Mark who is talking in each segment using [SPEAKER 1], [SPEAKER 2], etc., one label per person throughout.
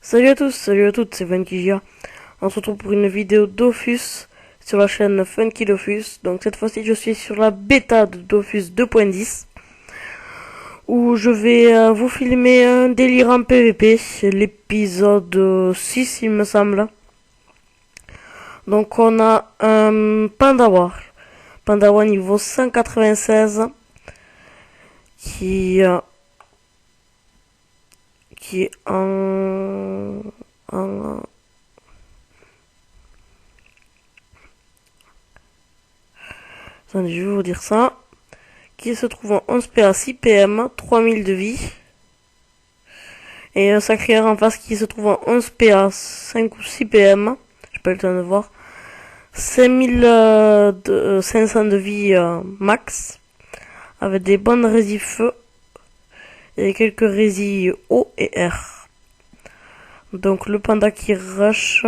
[SPEAKER 1] Salut à tous, salut à toutes, c'est Funky. On se retrouve pour une vidéo Dofus sur la chaîne Funky Dofus. Donc cette fois-ci je suis sur la bêta de Dofus 2.10 où je vais vous filmer un délire en PVP, l'épisode 6 il me semble. Donc on a un Pandawa niveau 196 qui est en attendez, je vais vous dire ça. Qui se trouve en 11 PA 6 PM, 3000 de vie. Et un sacré en face qui se trouve en 11 PA 5 ou 6 PM. J'ai pas eu le temps de voir. 5500 de vie max. Avec des bonnes résis feu. Et quelques résis O et R. Donc le panda qui rush.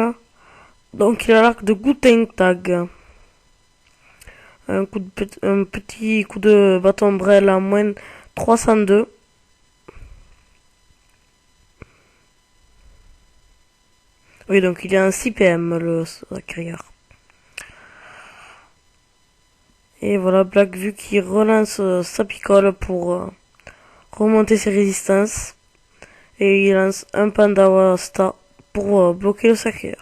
[SPEAKER 1] Donc il a l'arc de Guten Tag. Un petit coup de bâton brel à moins 302. Oui, donc il est un 6 PM le crieur. Et voilà, Blackvue qui relance sa picole pour remonter ses résistances. Et il lance un Pandawa Star pour bloquer le sacreur.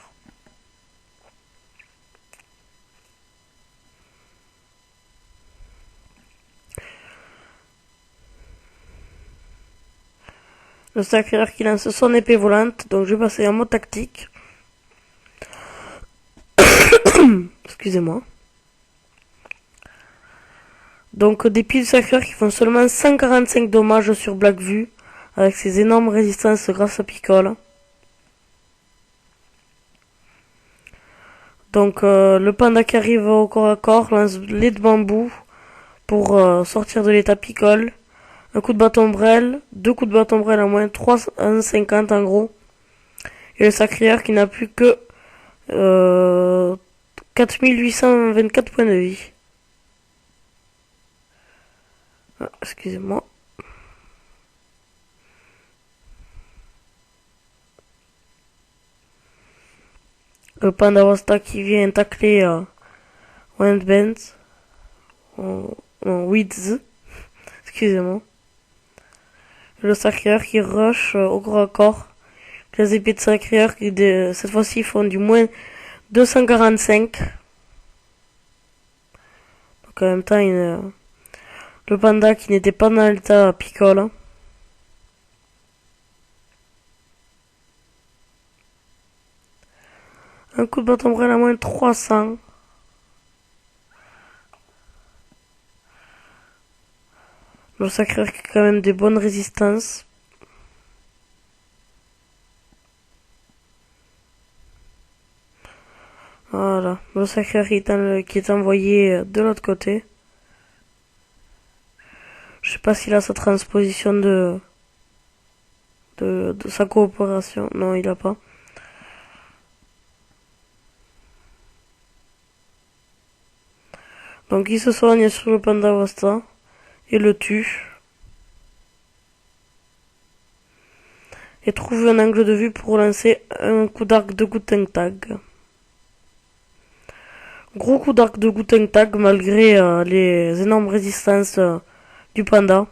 [SPEAKER 1] Le sacreur qui lance son épée volante, donc je vais passer en mode tactique. Excusez-moi. Donc des piles sacreurs qui font seulement 145 dommages sur Blackvue, avec ses énormes résistances grâce à Picole. Donc le panda qui arrive au corps à corps lance les de bambou pour sortir de l'état Picole. Un coup de bâton brel, deux coups de bâton brel à moins 350 en gros. Et le sacreur qui n'a plus que 4824 points de vie. Ah, excusez-moi. Le panda Wasta qui vient tacler Wendbend. Wids. Excusez-moi. Le sacreur qui rush au corps à corps. Les épées de sacreur qui cette fois-ci font du moins 245. Donc en même temps, le panda qui n'était pas dans l'état Picole. Un coup de bâton brel à moins 300. Le sacreur qui a quand même des bonnes résistances. Voilà, le sacreur qui est envoyé de l'autre côté. Je sais pas s'il a sa transposition de sa coopération. Non, il a pas. Donc il se soigne sur le panda Wasta et le tue. Et trouve un angle de vue pour lancer un coup d'arc de Guten Tag. Gros coup d'arc de Guten Tag malgré les énormes résistances du panda.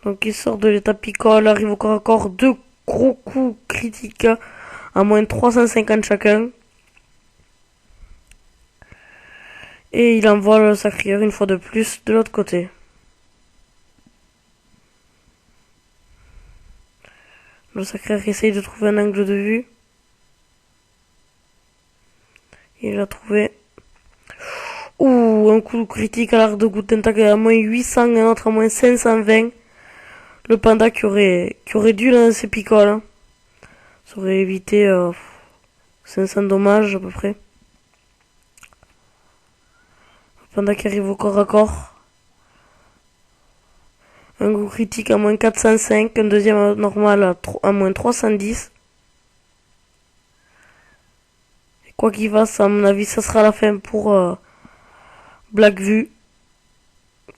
[SPEAKER 1] Donc il sort de l'état Picole, arrive au corps à corps, deux gros coups critiques à moins 350 chacun. Et il envoie le sacreur une fois de plus de l'autre côté. Le sacreur essaye de trouver un angle de vue. Il a trouvé. Ouh, un coup critique à l'arc de Guten Tag à moins 800 et un autre à moins 520. Le panda qui aurait dû lancer Picole. Hein. Ça aurait évité 500 dommages à peu près. Le panda qui arrive au corps à corps. Un coup critique à moins 405. Un deuxième normal à moins 310. Et quoi qu'il fasse, à mon avis, ça sera la fin pour Blackvue.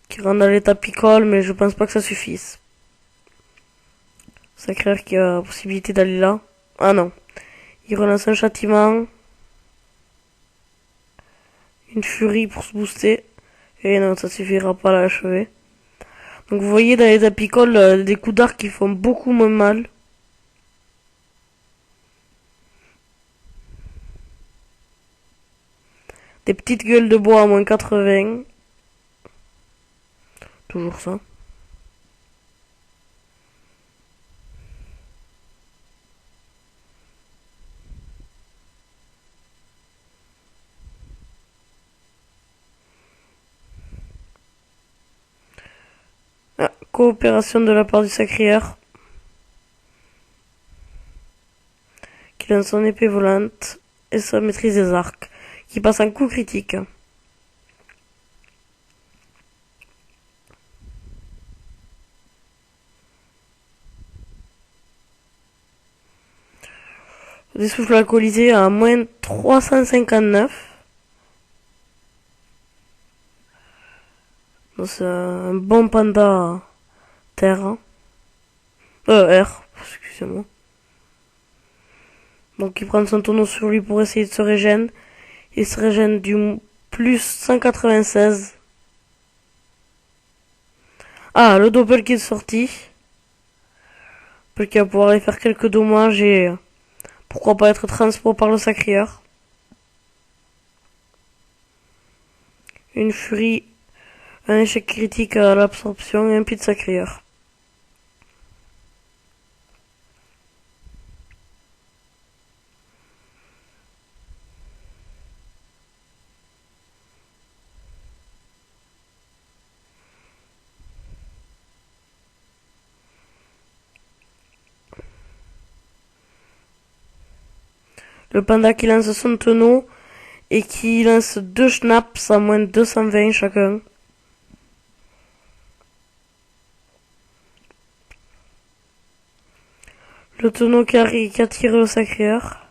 [SPEAKER 1] Qui rentre dans l'état Picole, mais je pense pas que ça suffise. Sacré-Cœur qui a la possibilité d'aller là. Ah non. Il relance un châtiment. Une furie pour se booster. Et non, ça suffira pas à l'achever. Donc vous voyez dans les apicoles des coups d'arc qui font beaucoup moins mal. Des petites gueules de bois à moins 80. Toujours ça. Ah, coopération de la part du Sacré-Cœur. Qui lance son épée volante et sa maîtrise des arcs. Qui passe un coup critique. Des souffles alcoolisés à moins 359. C'est un bon panda terre. R, excusez-moi. Donc il prend son tonneau sur lui pour essayer de se régénérer. Il se régène du plus 196. Ah, le doppel qui est sorti. Qui va pouvoir aller faire quelques dommages et pourquoi pas être transport par le Sacré-Cœur. Une furie, un échec critique à l'absorption et un pied de Sacré-Cœur. Le panda qui lance son tonneau et qui lance 2 schnapps à moins de 220 chacun. Le tonneau qui a tiré au Sacré-Cœur.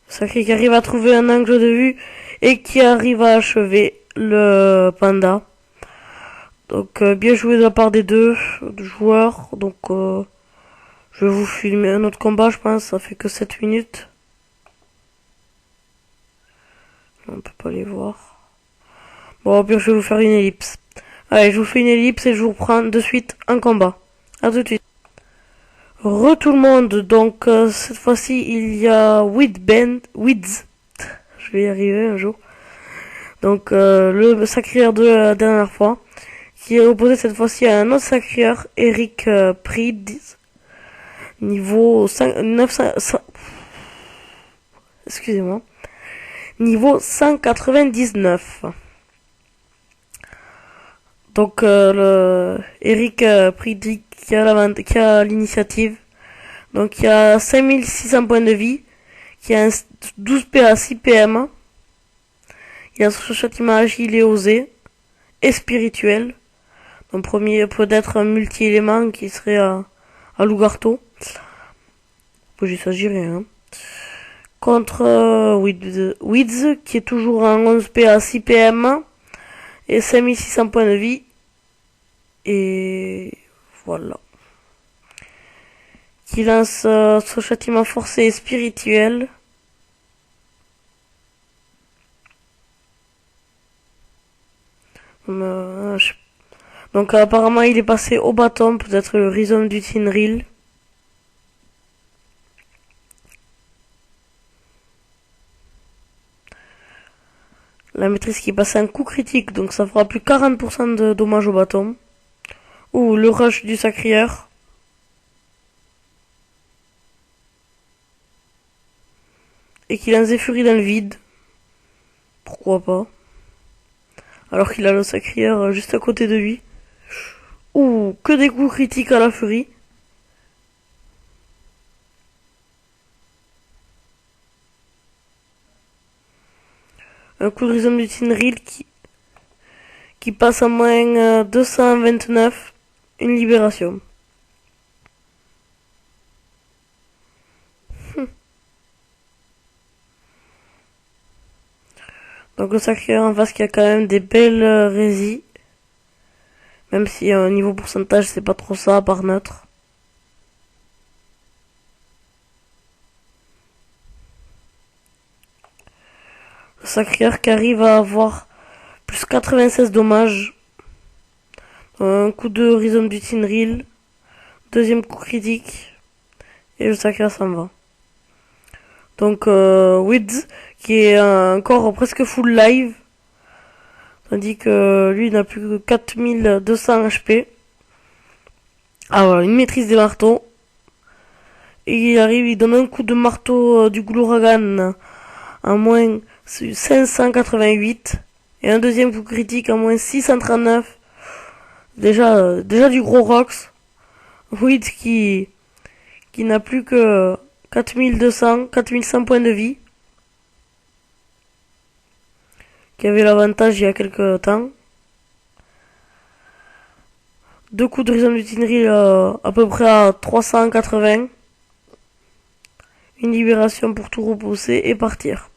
[SPEAKER 1] Sacré qui arrive à trouver un angle de vue et qui arrive à achever le panda. Donc bien joué de la part des deux joueurs. Donc je vais vous filmer un autre combat, je pense. Ça fait que 7 minutes. On peut pas les voir. Bon, au pire, je vais vous faire une ellipse. Allez, je vous fais une ellipse et je vous reprends de suite un combat. À tout de suite. Re tout le monde. Donc cette fois-ci, il y a Wids. Je vais y arriver un jour. Donc le Sacré-Cœur de la dernière fois. Qui est opposé cette fois-ci à un autre Sacré-Cœur, Eric Prydz. Niveau 5, 900, excusez-moi. Niveau 199. Donc le Eric Prydz qui a l'initiative. Donc il y a 5600 points de vie. Qui a un 12 PA 6 PM. Il y a ce châtiment agile et osé. Et spirituel. Donc premier peut-être un multi-élément qui serait à Lougarto. J'y s'agirait, hein. Contre Wids qui est toujours en 11 PA 6 PM et 5600 points de vie. Et voilà. Qui lance ce châtiment forcé et spirituel. Donc apparemment il est passé au bâton, peut-être le rhizome du Tinril. La maîtrise qui passe un coup critique, donc ça fera plus 40% de dommages au bâton. Ou le rush du Sacré-Cœur. Et qu'il lance des furies dans le vide. Pourquoi pas. Alors qu'il a le Sacré-Cœur juste à côté de lui. Ou que des coups critiques à la furie. Un coup de rhizome du Tinril qui passe à moins 229. Une libération. Donc le Sacré-Cœur en face qui a quand même des belles résis. Même si niveau pourcentage, c'est pas trop ça, à part neutre. Le Sacré-Cœur qui arrive à avoir plus 96 dommages. Un coup de Rhizome du Tinril. Deuxième coup critique. Et le Sacré-Cœur s'en va. Donc Wids qui est encore presque full live. Tandis que lui n'a plus que 4200 HP. Ah voilà, une maîtrise des marteaux. Et il arrive, il donne un coup de marteau du Glouragan à moins 588. Et un deuxième coup critique à moins 639. Déjà du gros Rox. Wids qui n'a plus que 4100 points de vie. Qui avait l'avantage il y a quelques temps. Deux coups de Rhizome du Tinril à peu près à 380. Une libération pour tout repousser et partir.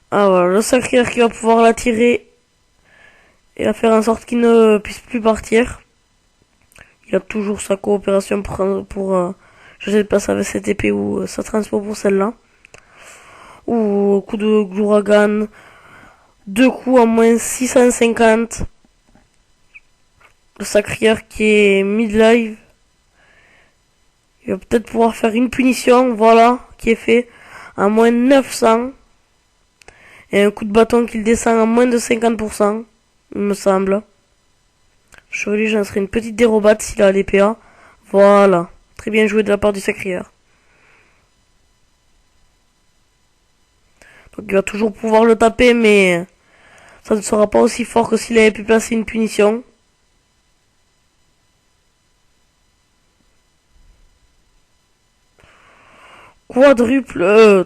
[SPEAKER 1] Ah voilà, le Sacré-Cœur qui va pouvoir l'attirer et la faire en sorte qu'il ne puisse plus partir. Il a toujours sa coopération pour changer de place avec cette épée ou sa transpo pour celle-là. Ou coup de Glouragan. Deux coups à moins 650. Le Sacré-Cœur qui est mid-live. Il va peut-être pouvoir faire une punition, voilà, qui est fait à moins 900. Et un coup de bâton qu'il descend à moins de 50%, il me semble. Chevelu, j'en serais une petite dérobate s'il a l'épée. Voilà. Très bien joué de la part du Sacré-Cœur. Donc il va toujours pouvoir le taper, mais ça ne sera pas aussi fort que s'il avait pu placer une punition.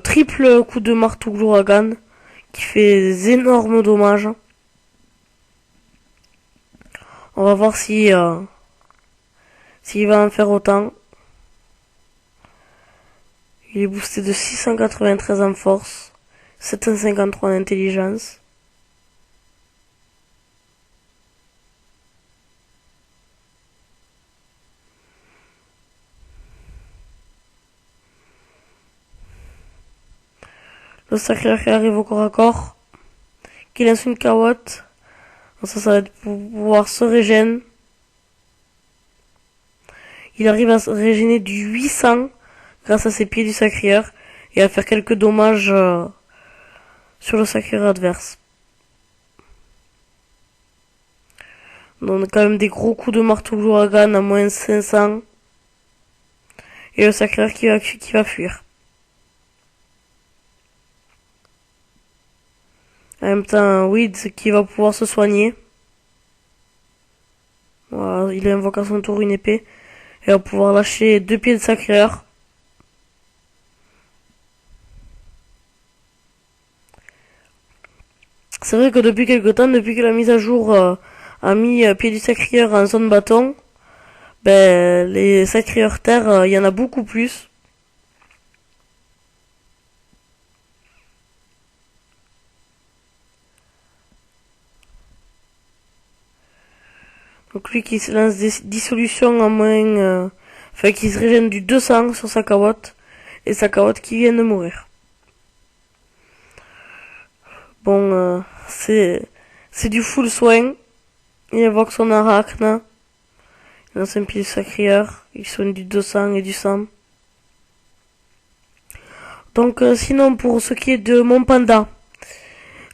[SPEAKER 1] Triple coup de marteau Glouragan qui fait des énormes dommages. On va voir s'il va en faire autant. Il est boosté de 693 en force, 753 en intelligence. Le Sacré-Cœur qui arrive au corps à corps, qui lance une carotte. Ça va être pour pouvoir se régénérer. Il arrive à se régénérer du 800 grâce à ses pieds du Sacré-Cœur et à faire quelques dommages sur le Sacré-Cœur adverse. Donc quand même des gros coups de marteau Glouragan à moins 500. Et le Sacré-Cœur qui va fuir. En même temps, Weeds qui va pouvoir se soigner. Voilà, il invoque à son tour une épée. Et va pouvoir lâcher deux pieds de Sacré-Cœur. C'est vrai que depuis quelques temps, depuis que la mise à jour a mis pied du Sacré-Cœur en zone bâton, ben les Sacré-Cœur terre, il y en a beaucoup plus. Donc lui qui se lance des dissolutions en moins... enfin qui se régène du 200 sur sa carotte. Et sa carotte qui vient de mourir. Bon, c'est du full soin. Il invoque son arachne. Il lance un pied du Sacré-Cœur. Il soigne du 200 et du 100. Donc sinon pour ce qui est de mon panda,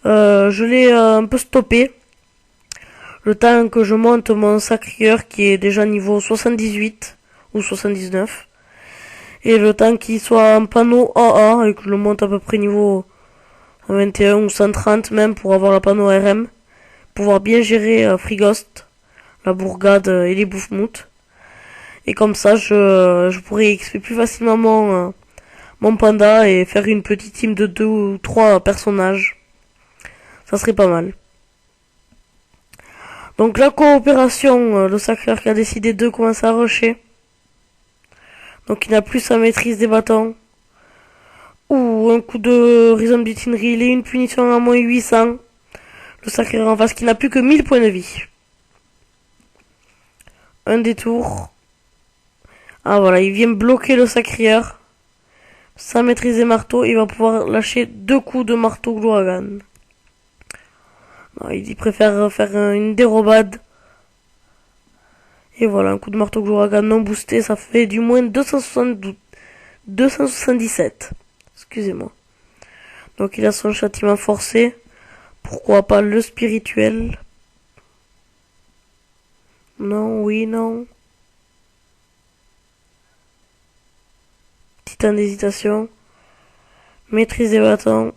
[SPEAKER 1] je l'ai un peu stoppé. Le temps que je monte mon Sacré-Cœur qui est déjà niveau 78 ou 79. Et le temps qu'il soit en panneau AA et que je le monte à peu près niveau 21 ou 130 même pour avoir la panneau RM. Pouvoir bien gérer Frigost, la bourgade et les bouffes-moutes. Et comme ça je pourrais XP plus facilement mon panda et faire une petite team de 2 ou 3 personnages. Ça serait pas mal. Donc la coopération, le Sacré-Cœur qui a décidé de commencer à rusher. Donc il n'a plus sa maîtrise des bâtons. Ou ou un coup de Rhizome du Tinril et une punition à moins 800. Le sacreur en face qui n'a plus que 1000 points de vie. Un détour. Ah voilà, il vient bloquer le sacreur. Sans maîtriser marteau, il va pouvoir lâcher 2 coups de marteau Glouragan. Il préfère faire une dérobade. Et voilà, un coup de marteau Glouragan non boosté, ça fait du moins 277. Excusez-moi. Donc il a son châtiment forcé. Pourquoi pas le spirituel? Non, oui, non. Petit temps d'hésitation. Maîtrise des bâtons.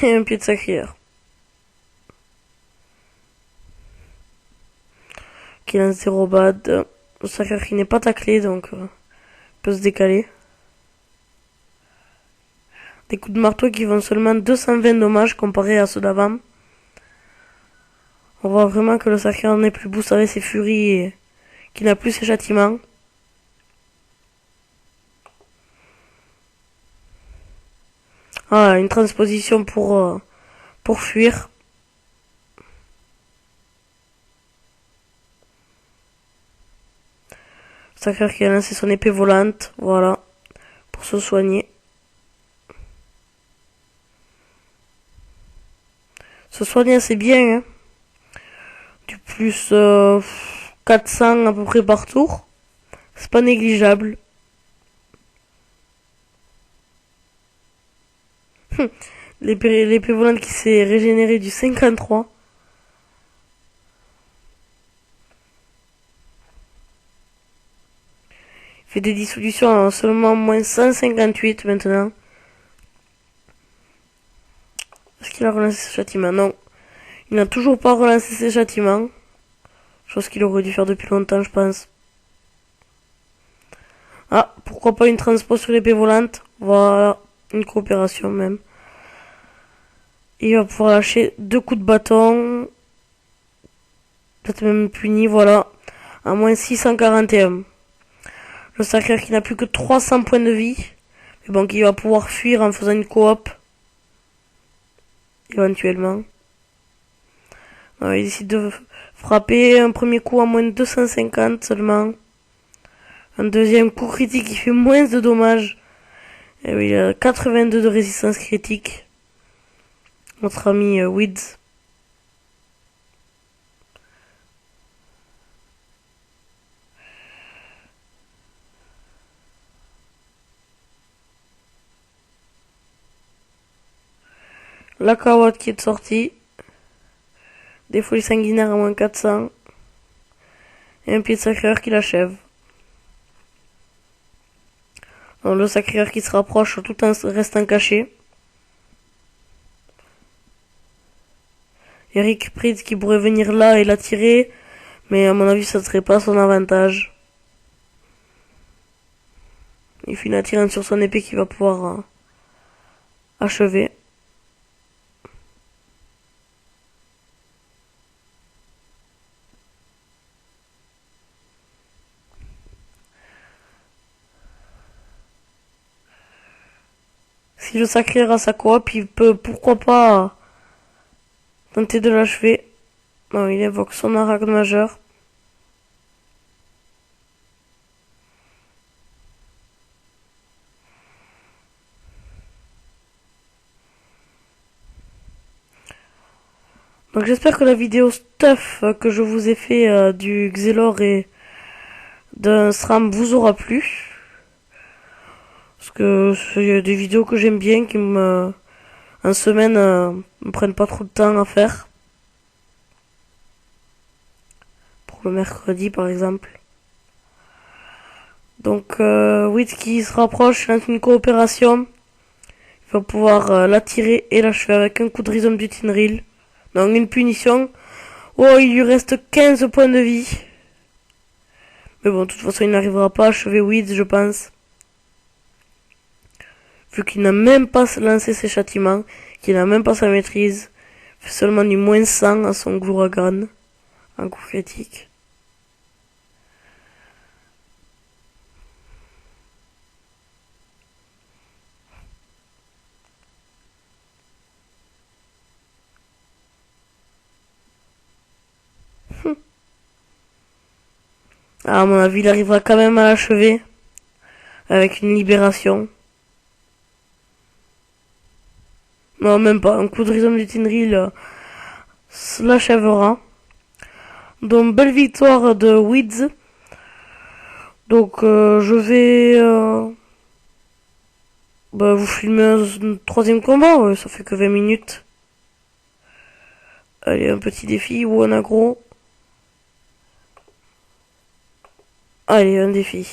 [SPEAKER 1] Et un pied de sacreur. Qui lance des robades. Le sacreur qui n'est pas taclé, donc peut se décaler. Des coups de marteau qui font seulement 220 dommages comparé à ceux d'avant. On voit vraiment que le sacreur n'est plus boost avec ses furies et qu'il n'a plus ses châtiments. Ah, une transposition pour fuir. Sacreur qui a lancé son épée volante, voilà, pour se soigner. Se soigner c'est bien, hein. Du plus 400 à peu près par tour. C'est pas négligeable. L'épée volante qui s'est régénérée du 53. Il fait des dissolutions à seulement moins 158 maintenant. Est-ce qu'il a relancé ses châtiments? Non. Il n'a toujours pas relancé ses châtiments. Chose qu'il aurait dû faire depuis longtemps, je pense. Ah, pourquoi pas une transpo sur l'épée volante? Voilà, une coopération même. Il va pouvoir lâcher 2 coups de bâton. Peut-être même puni, voilà. À moins 641. Le sacreur qui n'a plus que 300 points de vie. Mais bon, qui va pouvoir fuir en faisant une coop. Éventuellement. Non, il décide de frapper un premier coup à moins de 250 seulement. Un deuxième coup critique qui fait moins de dommages. Et oui, il a 82 de résistance critique. Notre ami Wids. La carotte qui est sortie. Des folies sanguinaires à moins 400. Et un pied de sacreur qui l'achève. Le sacreur qui se rapproche tout en restant caché. Eric Pritz qui pourrait venir là et l'attirer. Mais à mon avis ça ne serait pas son avantage. Il finit attirant sur son épée qui va pouvoir achever. Si le sacreur a sa coop, il peut pourquoi pas tenter de l'achever. Non, il évoque son arachne majeur. Donc j'espère que la vidéo stuff que je vous ai fait du Xelor et d'un SRAM vous aura plu. Parce que c'est des vidéos que j'aime bien, qui en semaine, me prennent pas trop de temps à faire. Pour le mercredi par exemple. Donc Witt qui se rapproche, lance une coopération. Il va pouvoir l'attirer et l'achever avec un coup de Rhizome du Tinril. Donc une punition. Oh, il lui reste 15 points de vie. Mais bon, de toute façon, il n'arrivera pas à achever Witt, je pense. Vu qu'il n'a même pas lancé ses châtiments, qu'il n'a même pas sa maîtrise. Il fait seulement du moins 100 à son Glouragan. En coup critique. À mon avis, il arrivera quand même à l'achever. Avec une libération. Non, même pas. Un coup de rhizome du Tinril l'achèvera. Donc, belle victoire de Weeds. Donc, je vais vous filmer un troisième combat. Ouais, ça fait que 20 minutes. Allez, un petit défi ou un aggro. Allez, un défi.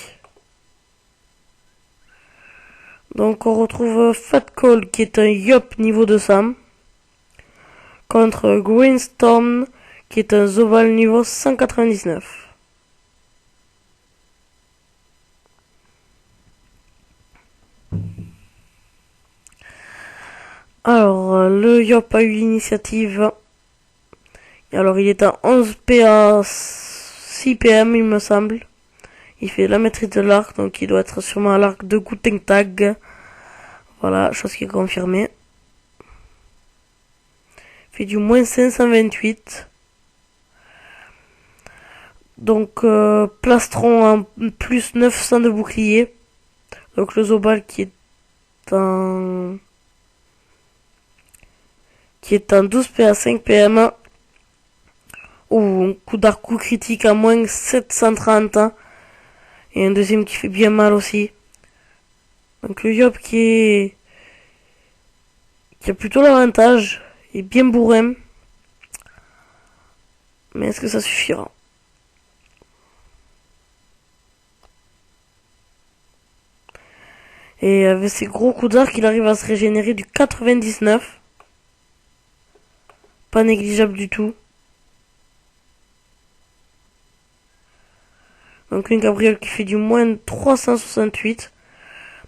[SPEAKER 1] Donc, on retrouve Fat Call qui est un Yop niveau 200. Contre Greenstorm qui est un Zobal niveau 199. Alors, le Yop a eu l'initiative. Alors, il est à 11 PA 6 PM, il me semble. Il fait la maîtrise de l'arc, donc il doit être sûrement à l'arc de Guten Tag. Voilà, chose qui est confirmée. Il fait du moins 528. Donc, plastron en plus 900 de bouclier. Donc, le Zobal qui est en 12 PA 5 PM. Ou un coup d'arc coup critique à moins 730. Et un deuxième qui fait bien mal aussi. Donc le Yop qui a plutôt l'avantage. Il est bien bourrin. Mais est-ce que ça suffira? Et avec ses gros coups d'arc, il arrive à se régénérer du 99. Pas négligeable du tout. Donc une cabriole qui fait du moins 368.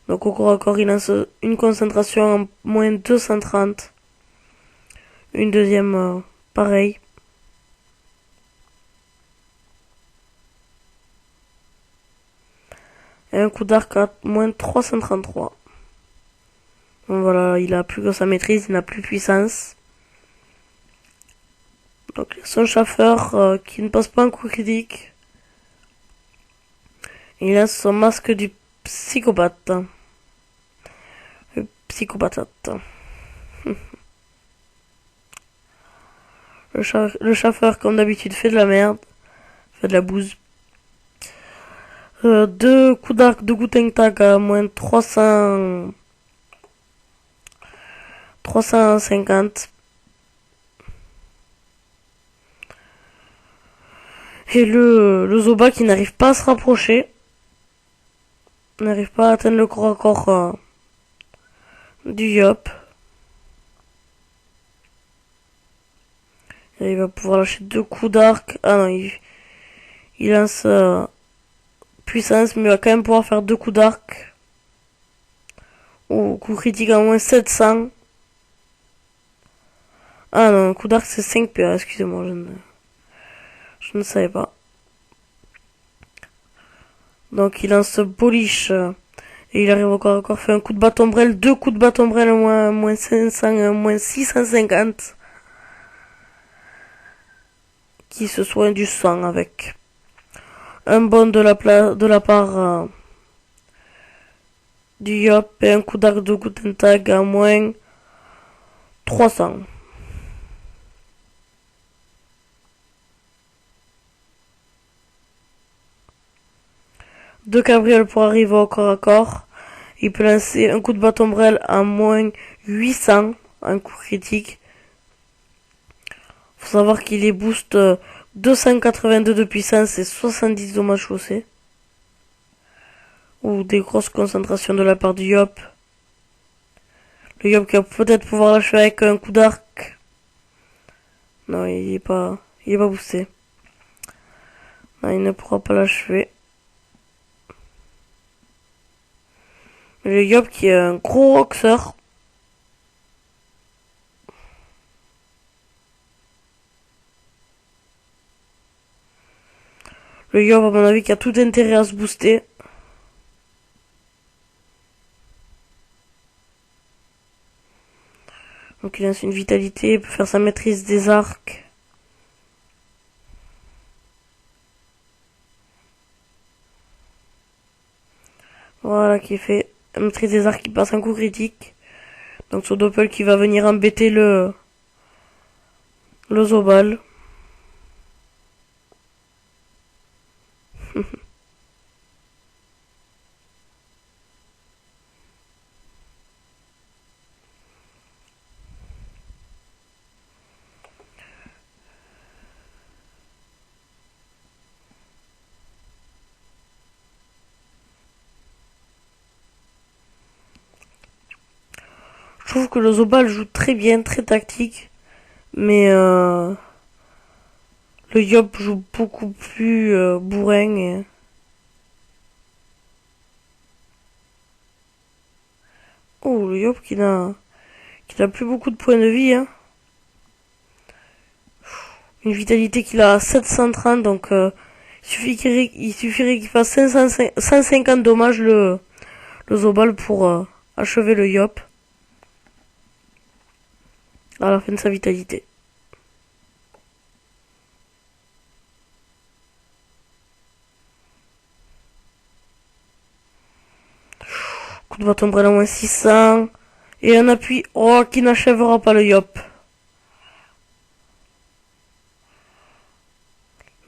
[SPEAKER 1] Donc au corps à corps, il lance une concentration en moins 230. Une deuxième pareil. Et un coup d'arc à moins 333. Donc voilà, il a plus que sa maîtrise, il n'a plus puissance. Donc son chaffeur qui ne passe pas un coup critique. Il a son masque du psychopathe. Le psychopatate. Le chaffeur, comme d'habitude, fait de la merde. Fait de la bouse. Deux coups d'arc de Guten Tag à moins 350. Et le Zoba qui n'arrive pas à se rapprocher. N'arrive pas à atteindre le corps à corps du Yop. Et il va pouvoir lâcher deux coups d'arc. Ah non, il lance puissance, mais il va quand même pouvoir faire deux coups d'arc. Ou coup critique à moins 700. Ah non, coup d'arc c'est 5 PA, excusez-moi, je ne savais pas. Donc il lance Polish. Et il arrive encore à faire un coup de bâton brel, deux coups de bâton brel à moins 500, moins 650. Qui se soigne du sang avec. Un bon de la part du Yop et un coup d'arc de Guten Tag à moins 300. Deux cabrioles pour arriver au corps à corps. Il peut lancer un coup de bâton brel à moins 800, un coup critique. Faut savoir qu'il les booste 282 de puissance et 70 dommages chaussés. Ou des grosses concentrations de la part du Yop. Le Yop qui va peut-être pouvoir l'achever avec un coup d'arc. Non, il est pas boosté. Non, il ne pourra pas l'achever. Le Yop qui est un gros roxer. Le Yop, à mon avis, qui a tout intérêt à se booster. Donc il lance une vitalité, il peut faire sa maîtrise des arcs. Voilà, qui fait un maîtrise des arts qui passe un coup critique. Donc sur Doppel qui va venir embêter le Zobal. Je trouve que le Zobal joue très bien, très tactique. Mais le Yop joue beaucoup plus bourrin. Oh, le Yop qui n'a plus beaucoup de points de vie. Hein. Une vitalité qu'il a à 730, donc il suffirait qu'il fasse 150 dommages le Zobal pour achever le Yop à la fin de sa vitalité. Coup de bâton brûlant moins 600. Et un appui, oh, qui n'achèvera pas le Yop.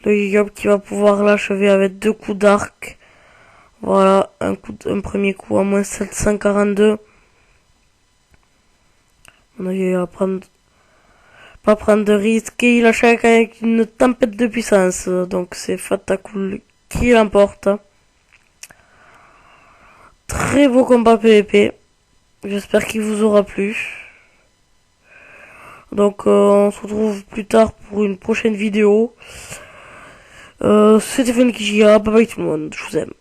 [SPEAKER 1] Le Yop qui va pouvoir l'achever avec 2 coups d'arc. Voilà, un premier coup à moins 742. On a pas prendre de risques. Et il achève avec une tempête de puissance. Donc c'est Fatakul qui l'emporte. Très beau combat PvP. J'espère qu'il vous aura plu. Donc on se retrouve plus tard pour une prochaine vidéo. C'était Funkijia, bye bye tout le monde, je vous aime.